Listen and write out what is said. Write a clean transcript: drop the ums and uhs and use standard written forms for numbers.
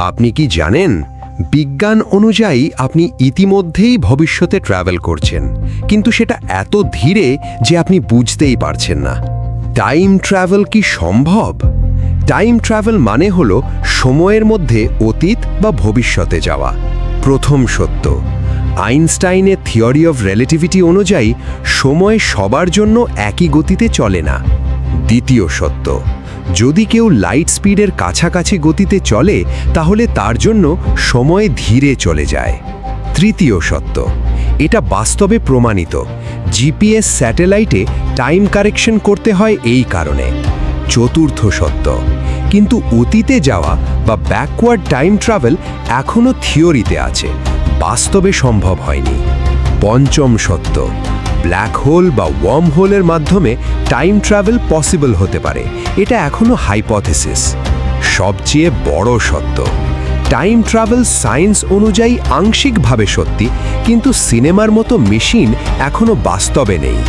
আপনি কি জানেন বিজ্ঞান অনুযায়ী আপনি ইতিমধ্যেই ভবিষ্যতে ট্রাভেল করছেন, কিন্তু সেটা এত ধীরে যে আপনি বুঝতেই পারছেন না। টাইম ট্রাভেল কি সম্ভব? টাইম ট্রাভেল মানে হলো সময়ের মধ্যে অতীত বা ভবিষ্যতে যাওয়া। প্রথম সত্য, আইনস্টাইনের থিওরি অফ রিলেটিভিটি অনুযায়ী সময় সবার জন্য একই গতিতে চলে না। দ্বিতীয় সত্য, যদি কেউ লাইট স্পিডের কাছাকাছি গতিতে চলে তাহলে তার জন্য সময় ধীরে চলে যায়। তৃতীয় সত্য, এটা বাস্তবে প্রমাণিত, জিপিএস স্যাটেলাইটে টাইম কারেকশন করতে হয় এই কারণে। চতুর্থ সত্য, কিন্তু অতীতে যাওয়া বা ব্যাকওয়ার্ড টাইম ট্রাভেল এখনও থিওরিতে আছে, বাস্তবে সম্ভব হয়নি। পঞ্চম সত্য, ব্ল্যাক হোল বা ওয়ার্ম হোলের মাধ্যমে টাইম ট্রাভেল পসিবল হতে পারে, এটা এখনও হাইপোথেসিস। সবচেয়ে বড় সত্য, টাইম ট্রাভেল সায়েন্স অনুযায়ী আংশিকভাবে সত্যি, কিন্তু সিনেমার মতো মেশিন এখনও বাস্তবে নেই।